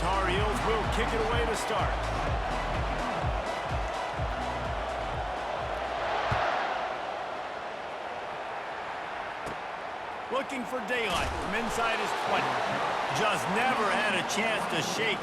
Tar Heels will kick it away to start. Looking for daylight from inside his 20. Just never had a chance to shake.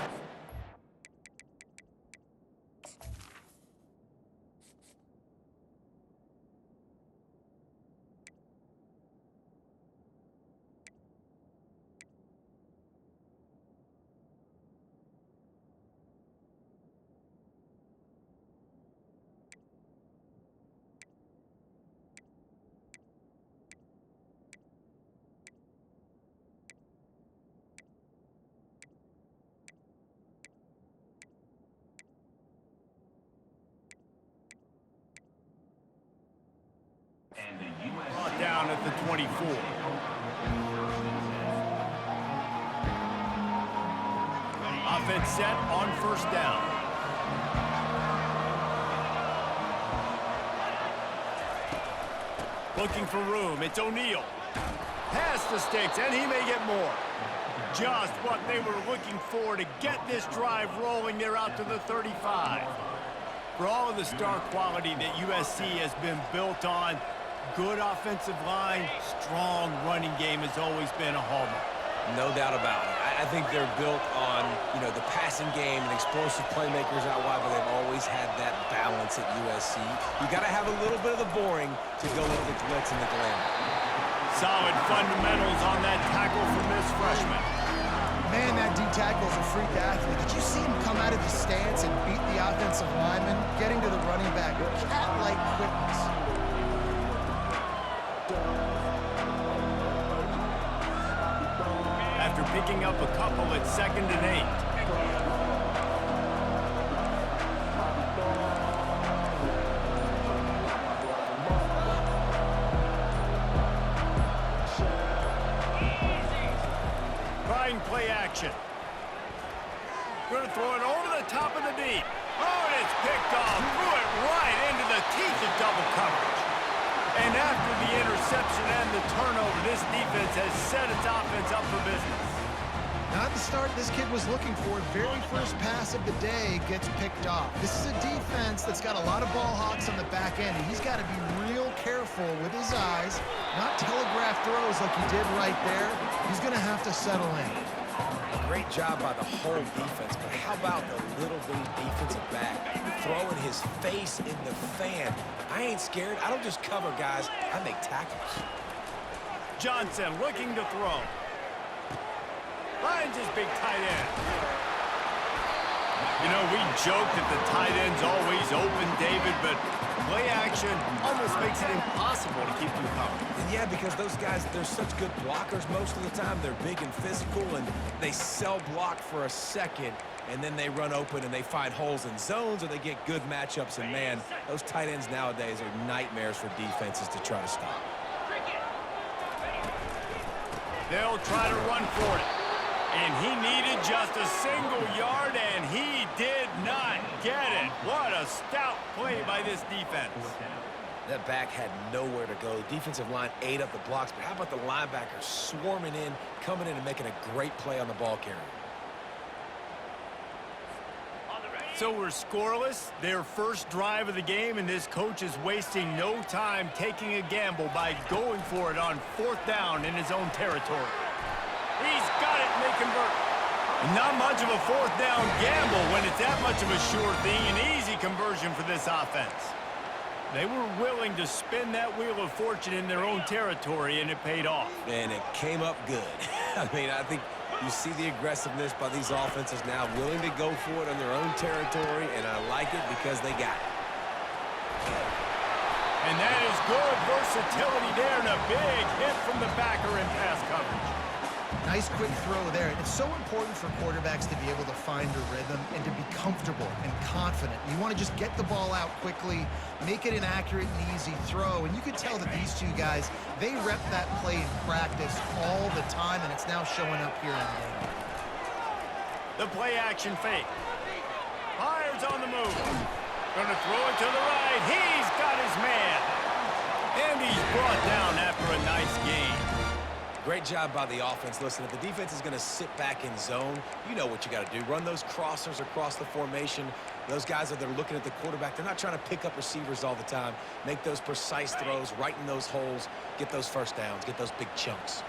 Brought down at the 24. Offense set on first down. Looking for room. It's O'Neal. Pass the sticks, and he may get more. Just what they were looking for to get this drive rolling. They're out to the 35. For all of the star quality that USC has been built on, good offensive line, strong running game has always been a hallmark. No doubt about it. I think they're built on, the passing game and explosive playmakers out wide, but they've always had that balance at USC. You got to have a little bit of the boring to go with the glitz and the glamour. Solid fundamentals on that tackle from this freshman. Man, that D-tackle's a freak athlete. Did you see him come out of his stance and beat the offensive lineman, getting to the running back with cat-like quickness? After picking up a couple at 2nd and 8. Trying play action. Going to throw it over the top of the deep. Oh, and it's picked off. Threw it right into the teeth of double coverage. And after the interception and the turnover, this defense has set its offense up for business. Not the start this kid was looking for. Very first pass of the day gets picked off. This is a defense that's got a lot of ball hawks on the back end, and he's got to be real careful with his eyes, not telegraph throws like he did right there. He's going to have to settle in. Great job by the whole defense, but how about the little bitty defensive back throwing his face in the fan? I ain't scared. I don't just cover guys. I make tackles. Johnson looking to throw. Finds his big tight end. We joke that the tight end's always open, David, but play action almost makes it impossible to keep them covered. Yeah, because those guys, they're such good blockers most of the time. They're big and physical, and they sell block for a second, and then they run open and they find holes in zones, or they get good matchups. And, man, those tight ends nowadays are nightmares for defenses to try to stop. They'll try to run for it. And he needed just a single yard, and he did not get it. What a stout play by this defense. That back had nowhere to go. The defensive line ate up the blocks, but how about the linebackers swarming in, coming in and making a great play on the ball carrier? So we're scoreless, their first drive of the game, and this coach is wasting no time taking a gamble by going for it on 4th down in his own territory. He's got it, and they convert. Not much of a 4th down gamble when it's that much of a sure thing, an easy conversion for this offense. They were willing to spin that wheel of fortune in their own territory, and it paid off. And it came up good. I think you see the aggressiveness by these offenses now, willing to go for it on their own territory, and I like it because they got it. And that is good versatility there, and a big hit from the backer in pass coverage. Nice quick throw there. It's so important for quarterbacks to be able to find a rhythm and to be comfortable and confident. You want to just get the ball out quickly, make it an accurate and easy throw. And you can tell that these two guys, they rep that play in practice all the time, and it's now showing up here in the game. The play action fake. Fires on the move. Gonna throw it to the right. He's got his man. And he's brought down after a nice gain. Great job by the offense. Listen, if the defense is going to sit back in zone, you know what you got to do. Run those crossers across the formation. Those guys that are looking at the quarterback, they're not trying to pick up receivers all the time. Make those precise throws, right in those holes, get those first downs, get those big chunks.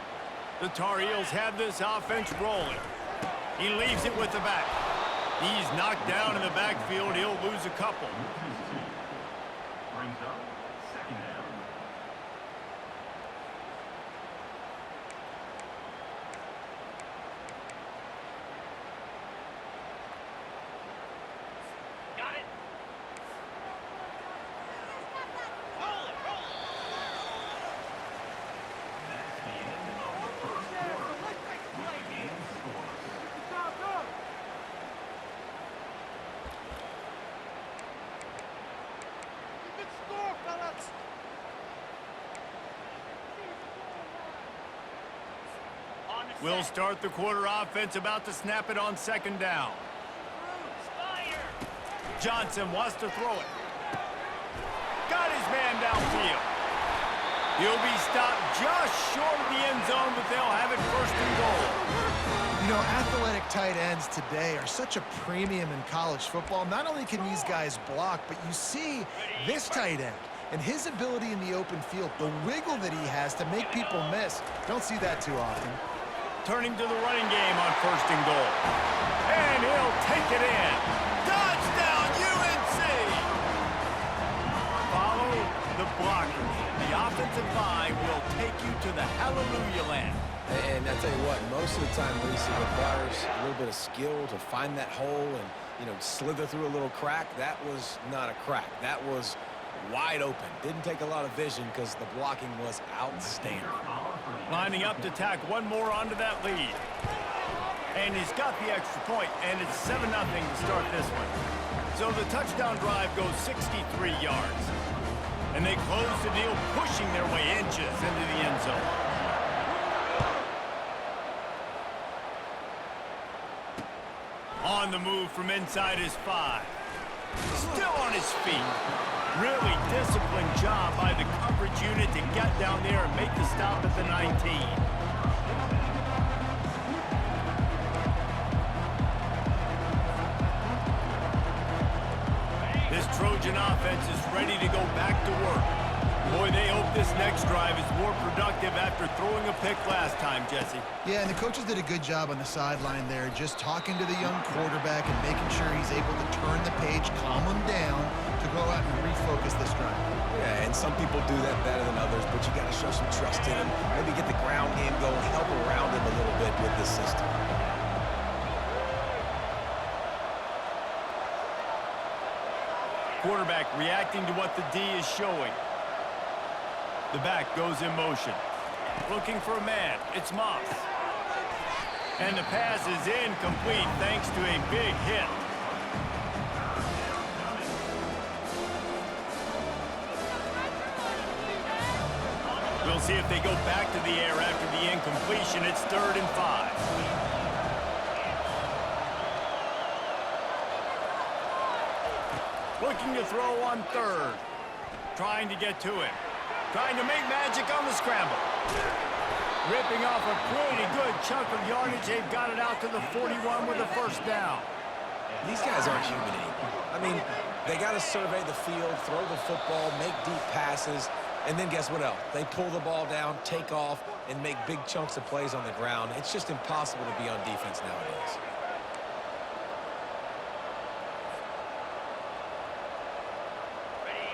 The Tar Heels have this offense rolling. He leaves it with the back. He's knocked down in the backfield. He'll lose a couple. Brings up second down. Got it. That's the end of the first quarter. My game scores. We'll start the quarter offense, about to snap it on second down. Johnson wants to throw it. Got his man downfield. He'll be stopped just short of the end zone, but they'll have it first and goal. You know, athletic tight ends today are such a premium in college football. Not only can these guys block, but you see this tight end and his ability in the open field, the wiggle that he has to make people miss. Don't see that too often. Turning to the running game on first and goal. And he'll take it in. Touchdown, UNC! Follow the blockers. The offensive line will take you to the hallelujah land. And I tell you what, most of the time, Reese, it requires a little bit of skill to find that hole and, you know, slither through a little crack. That was not a crack. That was wide open. Didn't take a lot of vision because the blocking was outstanding. Lining up to tack one more onto that lead. And he's got the extra point, and it's 7-0 to start this one. So the touchdown drive goes 63 yards. And they close the deal, pushing their way inches into the end zone. On the move from inside his 5. Still on his feet. Really disciplined job by the coverage unit to get down there and make the stop at the 19. This Trojan offense is ready to go back to work. Boy, they hope this next drive is more productive after throwing a pick last time, Jesse. Yeah, and the coaches did a good job on the sideline there, just talking to the young quarterback and making sure he's able to turn the page, calm him down, to go out and refocus this drive. Yeah, and some people do that better than others, but you got to show some trust in him. Maybe get the ground game going, help around him a little bit with this system. Quarterback reacting to what the D is showing. The back goes in motion. Looking for a man. It's Moss. And the pass is incomplete thanks to a big hit. We'll see if they go back to the air after the incompletion. It's 3rd and 5. Looking to throw on 3rd. Trying to get to him. Trying to make magic on the scramble. Ripping off a pretty good chunk of yardage. They've got it out to the 41 with a first down. These guys aren't human anymore. I mean, they got to survey the field, throw the football, make deep passes, and then guess what else? They pull the ball down, take off, and make big chunks of plays on the ground. It's just impossible to be on defense nowadays.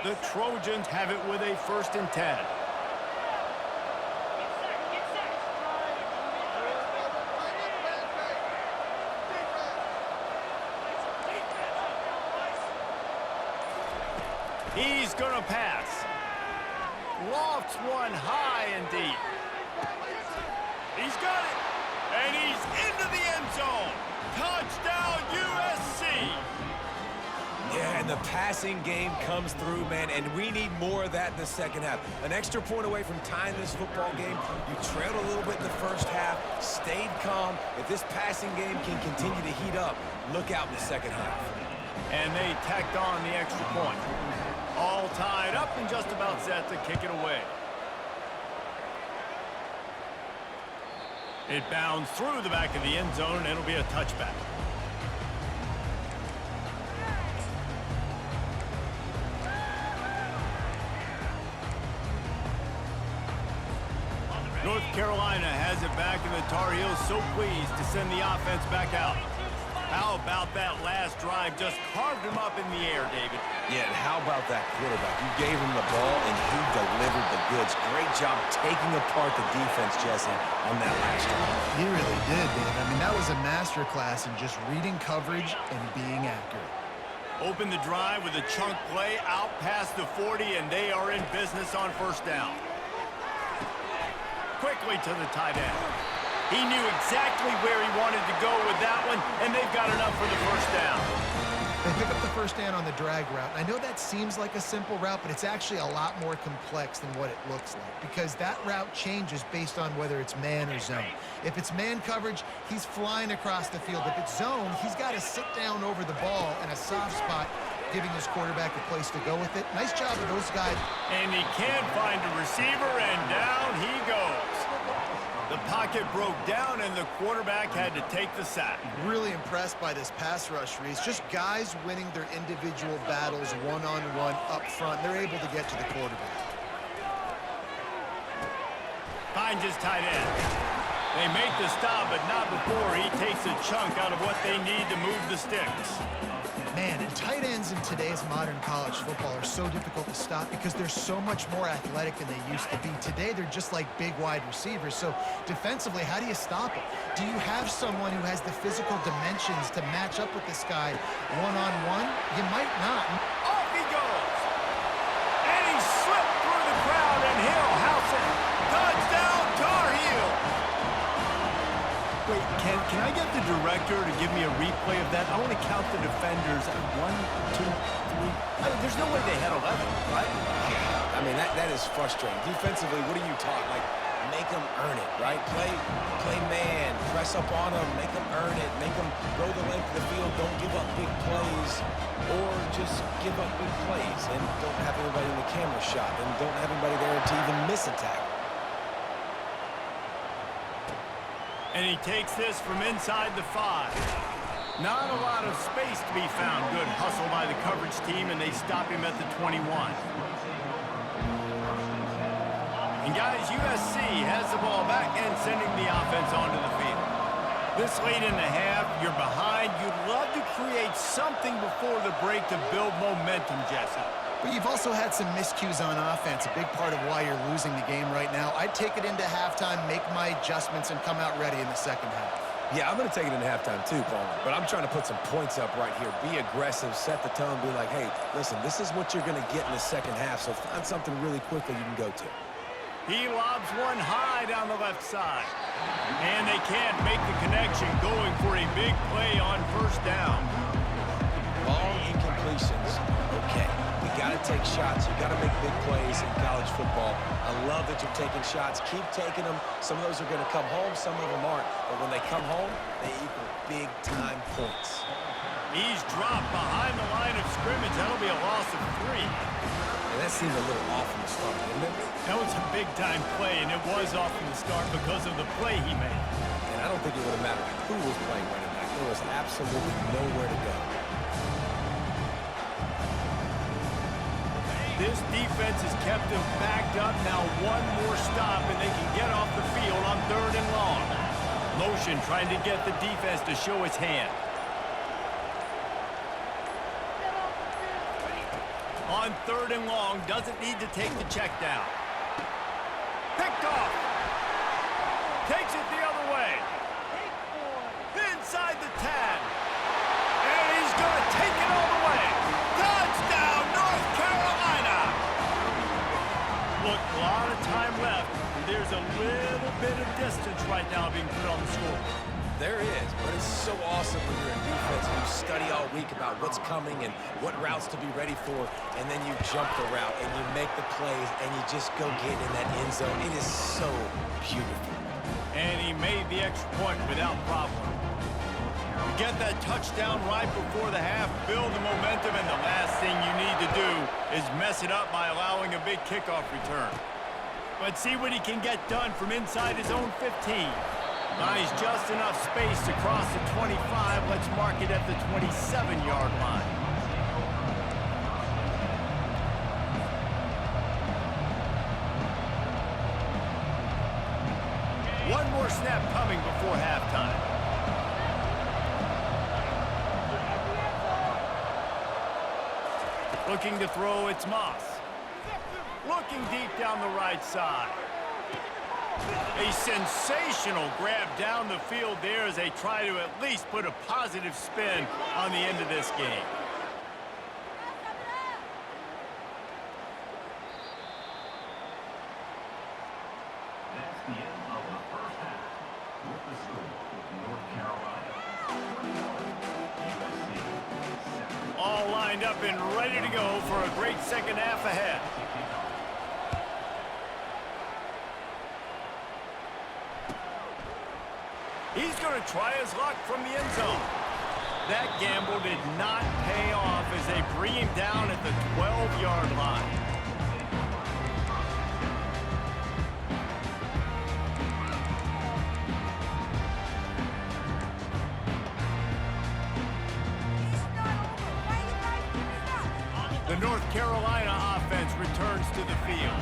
The Trojans have it with a 1st and 10. He's going to pass. Lofts one high and deep. He's got it. And he's into the end zone. Touchdown, USC. Yeah, and the passing game comes through, man, and we need more of that in the second half. An extra point away from tying this football game. You trailed a little bit in the first half, stayed calm. If this passing game can continue to heat up, look out in the second half. And they tacked on the extra point. All tied up and just about set to kick it away. It bounds through the back of the end zone, and it'll be a touchback. North Carolina has it back, and the Tar Heels so pleased to send the offense back out. How about that last drive? Just carved him up in the air, David. Yeah, and how about that quarterback? You gave him the ball, and he delivered the goods. Great job taking apart the defense, Jesse, on that last drive. He really did, Dave. I mean, that was a masterclass in just reading coverage and being accurate. Open the drive with a chunk play out past the 40, and they are in business on first down. Quickly to the tight end. He knew exactly where he wanted to go with that one, and they've got enough for the first down. They pick up the first down on the drag route. I know that seems like a simple route, but it's actually a lot more complex than what it looks like because that route changes based on whether it's man or zone. If it's man coverage, he's flying across the field. If it's zone, he's got to sit down over the ball in a soft spot, giving his quarterback a place to go with it. Nice job of those guys. And he can't find a receiver, and down he goes. The pocket broke down, and the quarterback had to take the sack. Really impressed by this pass rush, Reese. Just guys winning their individual battles one-on-one up front. They're able to get to the quarterback. Finds his tight end. They make the stop, but not before he takes a chunk out of what they need to move the sticks. Man, and tight ends in today's modern college football are so difficult to stop because they're so much more athletic than they used to be. Today, they're just like big wide receivers. So defensively, how do you stop them? Do you have someone who has the physical dimensions to match up with this guy one-on-one? You might not. Off he goes. And he slipped through the crowd, and he'll house it. Touchdown, Tar Heels. Wait, can I get the director to give me a replay of that? I want to count the defenders. 1, 2, 3. I mean, there's no way they had 11, right? Yeah, I mean, that is frustrating. Defensively, what are you taught? Like, make them earn it, right? Play man, press up on them, make them earn it, make them go the length of the field, don't give up big plays, or just give up big plays and don't have anybody in the camera shot and don't have anybody there to even miss a tackle. And he takes this from inside the 5. Not a lot of space to be found. Good hustle by the coverage team, and they stop him at the 21. And guys, USC has the ball back and sending the offense onto the field. This late in the half, you're behind. You'd love to create something before the break to build momentum, Jesse. But you've also had some miscues on offense, a big part of why you're losing the game right now. I'd take it into halftime, make my adjustments, and come out ready in the second half. Yeah, I'm going to take it into halftime too, Paul. But I'm trying to put some points up right here. Be aggressive, set the tone, be like, hey, listen, this is what you're going to get in the second half, so find something really quickly you can go to. He lobs one high down the left side. And they can't make the connection, going for a big play on first down. Long incompletions, okay. You got to take shots. You got to make big plays in college football. I love that you're taking shots. Keep taking them. Some of those are going to come home. Some of them aren't. But when they come home, they equal big-time points. He's dropped behind the line of scrimmage. That'll be a loss of 3. And that seemed a little off from the start, didn't it? That was a big-time play, and it was off from the start because of the play he made. And I don't think it would have mattered who was playing running back. There was absolutely nowhere to go. This defense has kept them backed up. Now one more stop, and they can get off the field on 3rd and long. Motion trying to get the defense to show its hand. On 3rd and long, doesn't need to take the check down. Picked off. Takes it the other way. Inside the 10. And he's going to take it all the way. Touchdown, North Carolina. Look, a lot of time left. There's a little bit of distance right now being put on the score. There is, but it's so awesome when you're in defense and you study all week about what's coming and what routes to be ready for, and then you jump the route and you make the plays and you just go get in that end zone. It is so beautiful. And he made the extra point without problem. You get that touchdown right before the half, build the momentum, and the last thing you need to do is mess it up by allowing a big kickoff return. Let's see what he can get done from inside his own 15. Nice, just enough space to cross the 25. Let's mark it at the 27-yard line. One more snap coming before halftime. Looking to throw, it's Moss. Looking deep down the right side. A sensational grab down the field there as they try to at least put a positive spin on the end of this game. That's the end of the first half. With the score, North Carolina, USC, 7. All lined up and ready to go for a great second half ahead. He's going to try his luck from the end zone. That gamble did not pay off as they bring him down at the 12-yard line. The North Carolina offense returns to the field.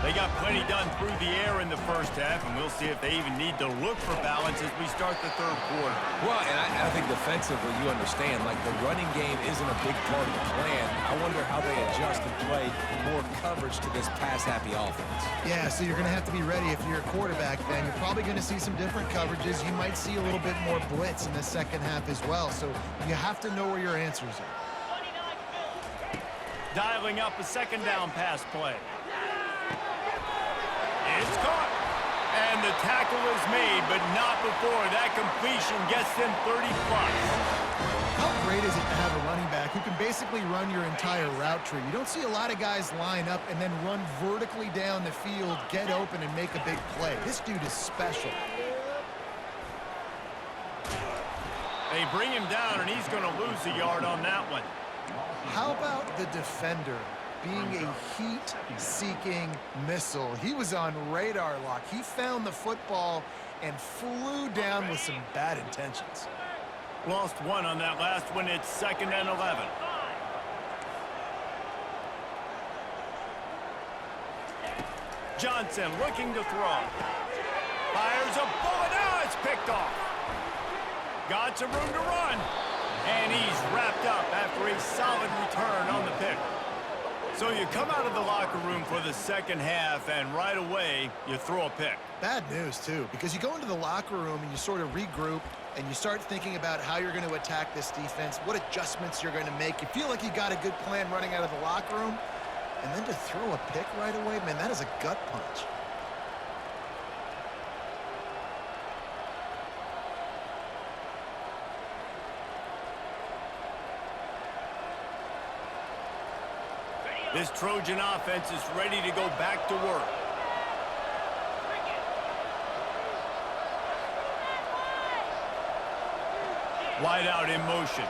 They got plenty done through the air in the first half, and we'll see if they even need to look for balance as we start the third quarter. Well, and I think defensively, you understand, like the running game isn't a big part of the plan. I wonder how they adjust and play more coverage to this pass-happy offense. Yeah, so you're going to have to be ready if you're a quarterback then. You're probably going to see some different coverages. You might see a little bit more blitz in the second half as well. So you have to know where your answers are. Dialing up a second down pass play. It's caught. And the tackle is made, but not before that completion gets them 30-plus. How great is it to have a running back who can basically run your entire route tree? You don't see a lot of guys line up and then run vertically down the field, get open, and make a big play. This dude is special. They bring him down, and he's going to lose a yard on that one. How about the defender being a heat-seeking missile? He was on radar lock. He found the football and flew down with some bad intentions. Lost one on that last one. It's 2nd and 11. Johnson looking to throw. Fires a bullet. Now it's picked off. Got some room to run. And he's wrapped up after a solid return on the pick. So you come out of the locker room for the second half, and right away, you throw a pick. Bad news, too, because you go into the locker room and you sort of regroup, and you start thinking about how you're going to attack this defense, what adjustments you're going to make. You feel like you got a good plan running out of the locker room, and then to throw a pick right away, man, that is a gut punch. This Trojan offense is ready to go back to work. Wide out in motion.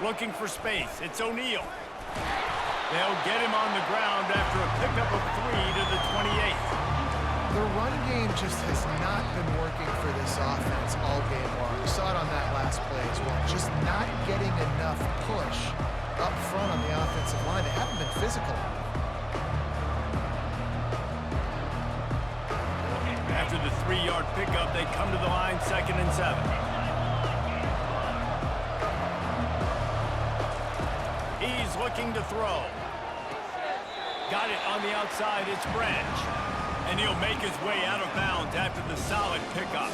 Looking for space. It's O'Neal. They'll get him on the ground after a pickup of 3 to the 28. The run game just has not been working for this offense all game long. We saw it on that last play as well. Just not getting enough push up front on the offensive line. They haven't been physical. After the 3-yard pickup, they come to the line 2nd and 7. He's looking to throw. Got it on the outside. It's Branch. And he'll make his way out of bounds after the solid pickup.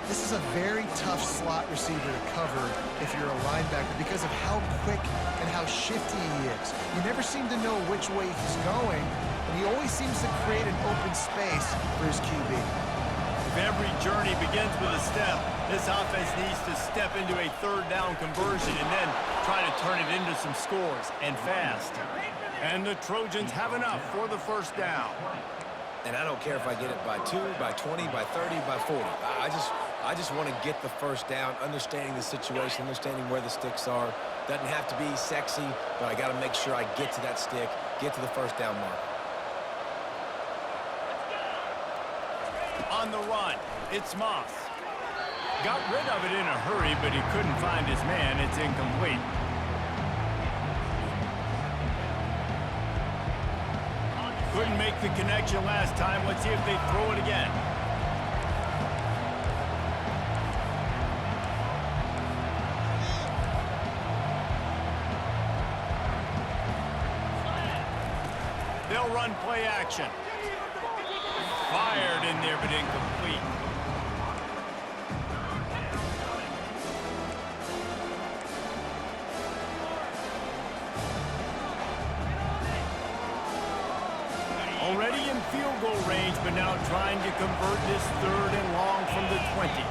This is a very tough slot receiver to cover if you're a linebacker because of how quick and how shifty he is. You never seem to know which way he's going, and he always seems to create an open space for his QB. If every journey begins with a step, this offense needs to step into a 3rd down conversion and then try to turn it into some scores, and fast. And the Trojans have enough for the 1st down. And I don't care if I get it by 2, by 20, by 30, by 40. I just want to get the 1st down, understanding the situation, understanding where the sticks are. Doesn't have to be sexy, but I got to make sure I get to that stick, get to the 1st down mark. On the run, it's Moss. Got rid of it in a hurry, but he couldn't find his man. It's incomplete. Couldn't make the connection last time. Let's see if they throw it again. They'll run play action. Fired in there, but incomplete. Already in field goal range, but now trying to convert this 3rd and long from the 20.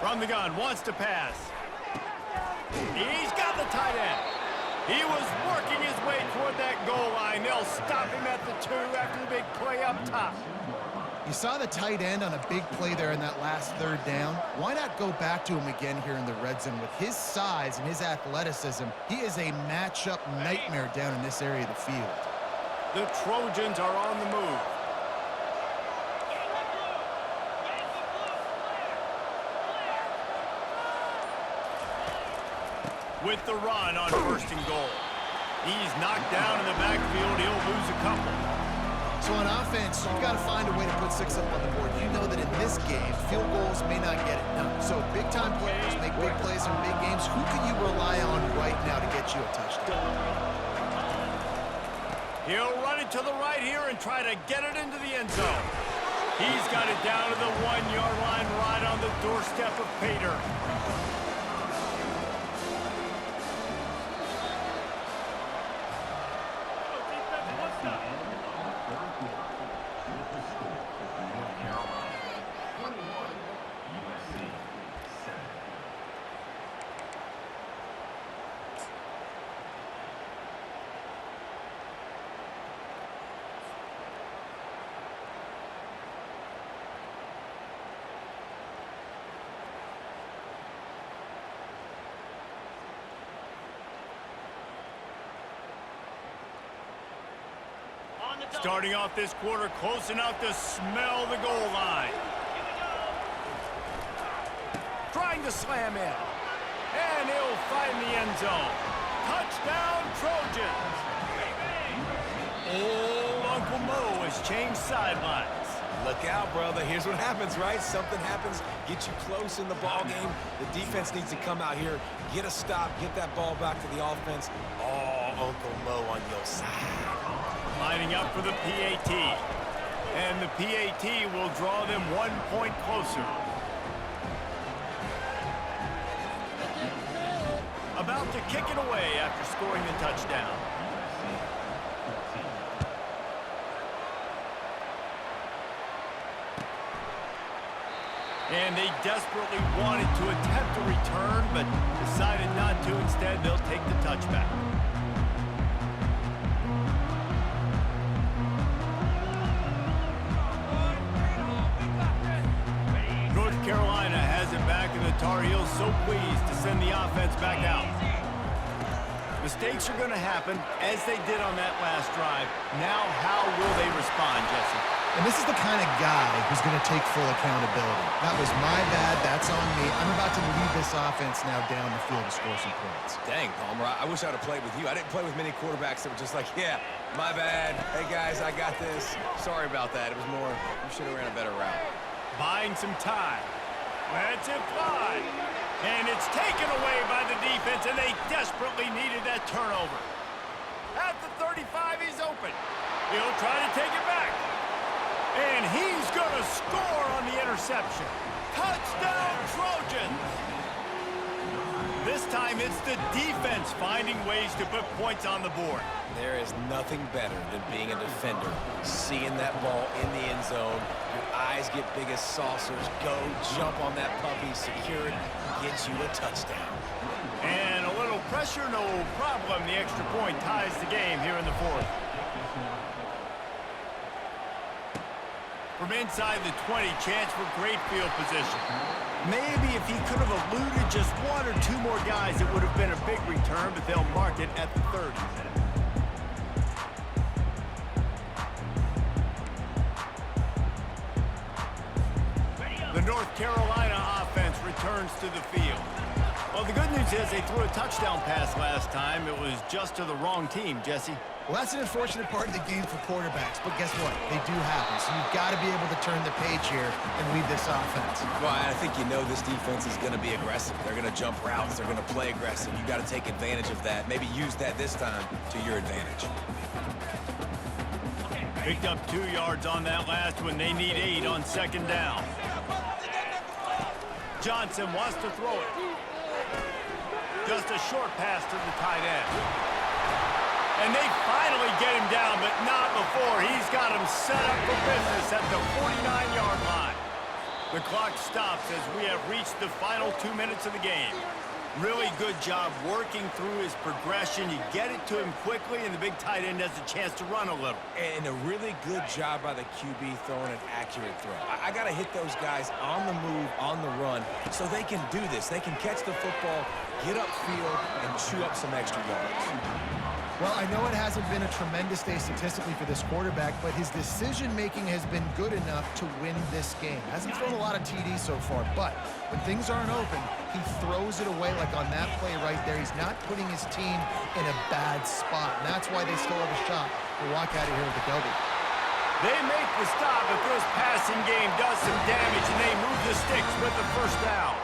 From the gun, wants to pass. He's got the tight end. He was working his way toward that goal line. They'll stop him at the 2 after the big play up top. You saw the tight end on a big play there in that last 3rd down. Why not go back to him again here in the red zone? With his size and his athleticism, he is a matchup nightmare down in this area of the field. The Trojans are on the move. With the run on 1st and goal. He's knocked down in the backfield. He'll lose a couple. So on offense, you've got to find a way to put 6 up on the board. You know that in this game, field goals may not get it done. So big-time players make big plays in big games. Who can you rely on right now to get you a touchdown? He'll run it to the right here and try to get it into the end zone. He's got it down to the 1-yard line right on the doorstep of Pater. Starting off this quarter close enough to smell the goal line. Trying to slam in. And he'll find the end zone. Touchdown, Trojans. Old Uncle Mo has changed sidelines. Look out, brother. Here's what happens, right? Something happens, get you close in the ball game. The defense needs to come out here, get a stop, get that ball back to the offense. Oh, Uncle Mo on your side. Lining up for the PAT. And the PAT will draw them 1 point closer. About to kick it away after scoring the touchdown. And they desperately wanted to attempt a return, but decided not to. Instead, they'll take the touchback. North Carolina has it back, and the Tar Heels so pleased to send the offense back out. Mistakes are going to happen, as they did on that last drive. Now, how will they respond, Jesse? And this is the kind of guy who's going to take full accountability. That was my bad. That's on me. I'm about to lead this offense now down the field to score some points. Dang, Palmer, I wish I would have played with you. I didn't play with many quarterbacks that were just like, yeah, my bad. Hey, guys, I got this. Sorry about that. It was more, you should have ran a better route. Buying some time. Lets it fly. And it's taken away by the defense, and they desperately needed that turnover. At the 35, he's open. He'll try to take it back. And he's going to score on the interception. Touchdown, Trojans! This time it's the defense finding ways to put points on the board. There is nothing better than being a defender. Seeing that ball in the end zone, your eyes get big as saucers. Go, jump on that puppy, secure it, gets you a touchdown. And a little pressure, no problem. The extra point ties the game here in the 4th. From inside the 20, chance for great field position. Maybe if he could have eluded just one or two more guys, it would have been a big return, but they'll mark it at the 30. The North Carolina offense returns to the field. Well, the good news is they threw a touchdown pass last time. It was just to the wrong team, Jesse. Well, that's an unfortunate part of the game for quarterbacks, but guess what? They do happen, so you've got to be able to turn the page here and lead this offense. Well, I think you know this defense is going to be aggressive. They're going to jump routes. They're going to play aggressive. You've got to take advantage of that. Maybe use that this time to your advantage. Picked up 2 yards on that last one. They need 8 on second down. Johnson wants to throw it. Just a short pass to the tight end. And they finally get him down, but not before. He's got him set up for business at the 49-yard line. The clock stops as we have reached the final 2 minutes of the game. Really good job working through his progression. You get it to him quickly, and the big tight end has a chance to run a little. And a really good job by the QB throwing an accurate throw. I got to hit those guys on the move, on the run, so they can do this. They can catch the football, get upfield, and chew up some extra yards. Well, I know it hasn't been a tremendous day statistically for this quarterback, but his decision-making has been good enough to win this game. Hasn't thrown a lot of TDs so far, but when things aren't open, he throws it away like on that play right there. He's not putting his team in a bad spot, and that's why they still have a shot to walk out of here with a W. They make the stop, but this passing game does some damage, and they move the sticks with the first down.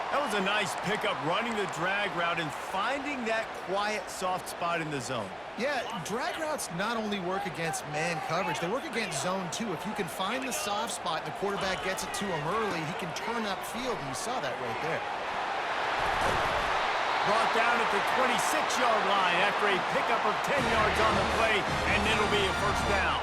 That was a nice pickup, running the drag route and finding that quiet, soft spot in the zone. Yeah, drag routes not only work against man coverage, they work against zone too. If you can find the soft spot and the quarterback gets it to him early, he can turn upfield, and you saw that right there. Brought down at the 26-yard line after a pickup of 10 yards on the play, and it'll be a first down.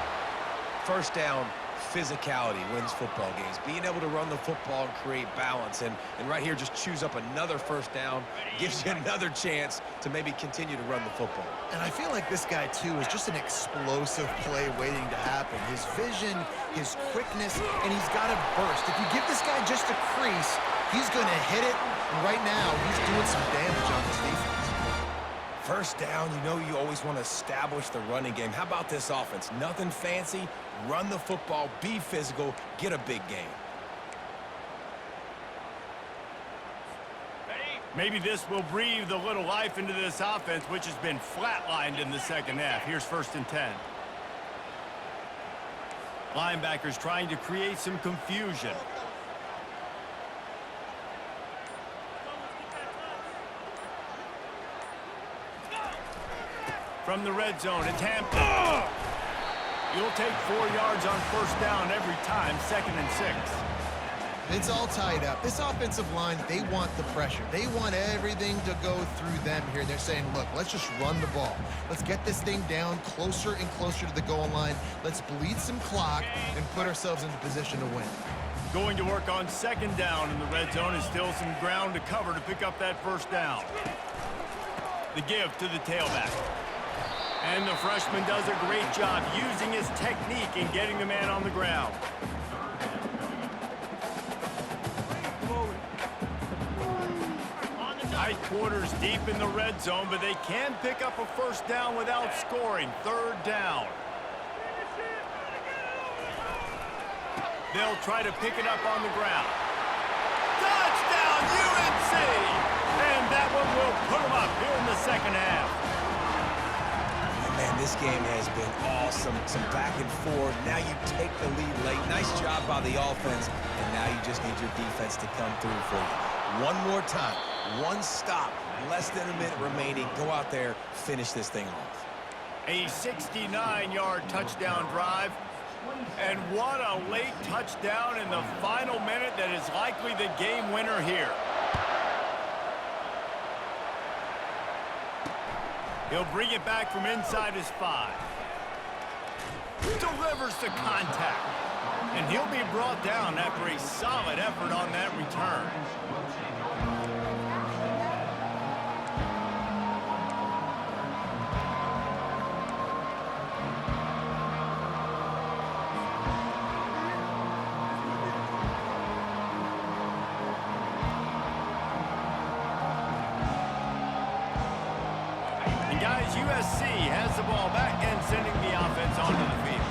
First down, physicality wins football games. Being able to run the football and create balance. And right here, just choose up another first down. Gives you another chance to maybe continue to run the football. And I feel like this guy, too, is just an explosive play waiting to happen. His vision, his quickness, and he's got a burst. If you give this guy just a crease, he's going to hit it. And right now, he's doing some damage on this defense. First down, you know you always want to establish the running game. How about this offense? Nothing fancy. Run the football, be physical, get a big gain. Maybe this will breathe a little life into this offense, which has been flatlined in the second half. Here's 1st and 10. Linebackers trying to create some confusion. From the red zone, it's Hampton. You'll take 4 yards on first down every time, 2nd and 6. It's all tied up. This offensive line, they want the pressure. They want everything to go through them here. They're saying, look, let's just run the ball. Let's get this thing down closer and closer to the goal line. Let's bleed some clock and put ourselves into position to win. Going to work on 2nd down in the red zone is still some ground to cover to pick up that first down. The give to the tailback. And the freshman does a great job using his technique and getting the man on the ground. Tight quarters deep in the red zone, but they can pick up a first down without scoring. 3rd down. They'll try to pick it up on the ground. Touchdown, UNC! And that one will put them up here in the second half. Man, this game has been awesome. Some back and forth. Now you take the lead late. Nice job by the offense. And now you just need your defense to come through for you. One more time. One stop. Less than a minute remaining. Go out there, finish this thing off. A 69-yard touchdown drive. And what a late touchdown in the final minute that is likely the game winner here. He'll bring it back from inside his 5. Delivers the contact. And he'll be brought down after a solid effort on that return. as USC has the ball back and sending the offense onto the field.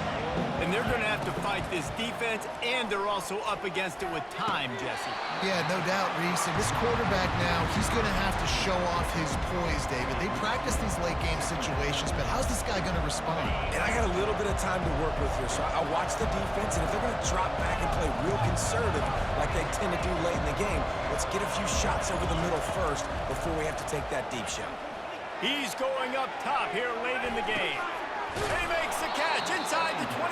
And they're going to have to fight this defense, and they're also up against it with time, Jesse. Yeah, no doubt, Reese. And this quarterback now, he's going to have to show off his poise, David. They practice these late-game situations, but how's this guy going to respond? And I got a little bit of time to work with here, so I'll watch the defense, and if they're going to drop back and play real conservative like they tend to do late in the game, let's get a few shots over the middle first before we have to take that deep shot. He's going up top here late in the game. He makes the catch inside the 25.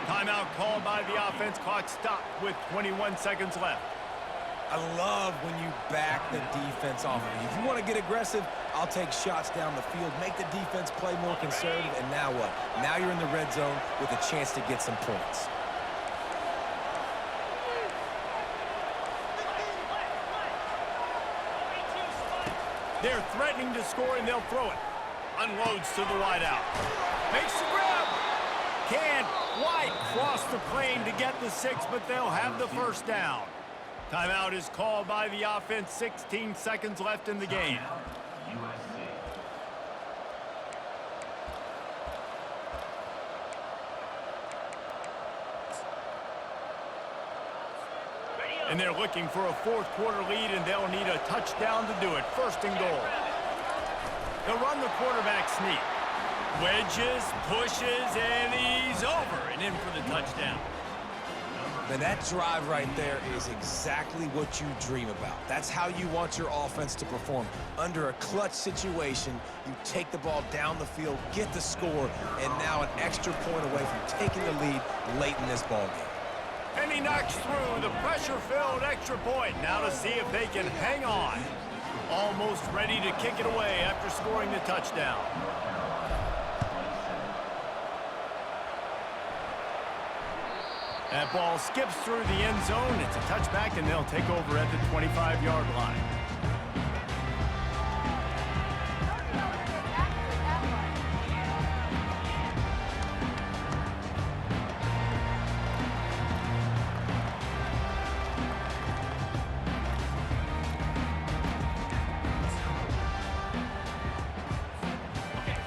Timeout called by the offense. Clock stopped with 21 seconds left. I love when you back the defense off of you. If you want to get aggressive, I'll take shots down the field, make the defense play more conservative, and now what? Now you're in the red zone with a chance to get some points. They're threatening to score, and they'll throw it. Unloads to the wideout. Makes the grab. Can't quite cross the plane to get the 6, but they'll have the first down. Timeout is called by the offense. 16 seconds left in the game. And they're looking for a fourth quarter lead, and they'll need a touchdown to do it. First and goal. They'll run the quarterback sneak. Wedges, pushes, and he's over and in for the touchdown. Man, that drive right there is exactly what you dream about. That's how you want your offense to perform. Under a clutch situation, you take the ball down the field, get the score, and now an extra point away from taking the lead late in this ballgame. And he knocks through the pressure-filled extra point. Now to see if they can hang on. Almost ready to kick it away after scoring the touchdown. That ball skips through the end zone. It's a touchback, and they'll take over at the 25-yard line.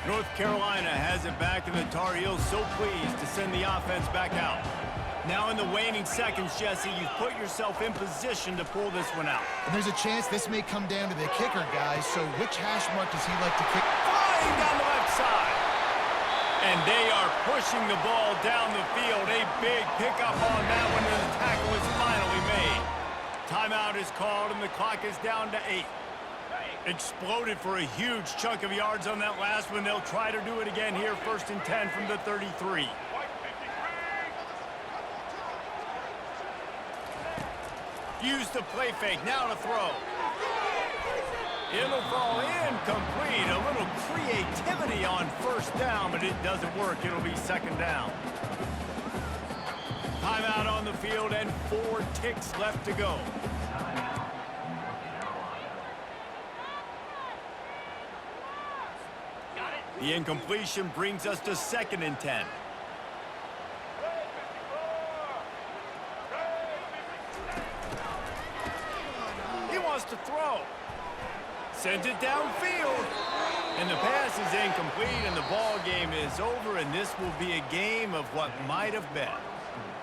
North Carolina has it back, and the Tar Heels so pleased to send the offense back out. Now in the waning seconds, Jesse, you've put yourself in position to pull this one out. And there's a chance this may come down to the kicker, guys, so which hash mark does he like to kick? Flying down the left side. And they are pushing the ball down the field. A big pickup on that one, and the tackle is finally made. Timeout is called, and the clock is down to 8. Exploded for a huge chunk of yards on that last one. They'll try to do it again here, 1st and 10 from the 33. Use the play fake, now to throw. It'll fall incomplete. A little creativity on first down, but it doesn't work. It'll be 2nd down. Timeout on the field and 4 ticks left to go. The incompletion brings us to 2nd and 10. He wants to throw. Sends it downfield. And the pass is incomplete, and the ball game is over, and this will be a game of what might have been.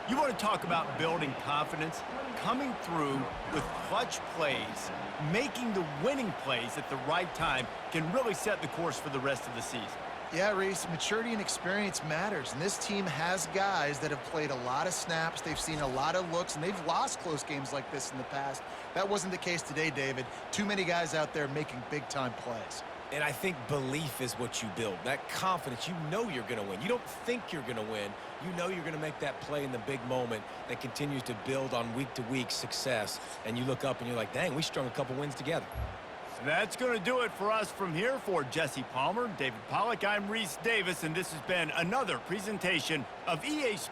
You want to talk about building confidence? Coming through with clutch plays, making the winning plays at the right time can really set the course for the rest of the season. Yeah, Reese, maturity and experience matters, and this team has guys that have played a lot of snaps, they've seen a lot of looks, and they've lost close games like this in the past. That wasn't the case today, David. Too many guys out there making big-time plays. And I think belief is what you build. That confidence, you know you're going to win. You don't think you're going to win. You know you're going to make that play in the big moment that continues to build on week-to-week success. And you look up and you're like, dang, we strung a couple wins together. That's going to do it for us from here. For Jesse Palmer, David Pollack, I'm Reese Davis, and this has been another presentation of EA Sports.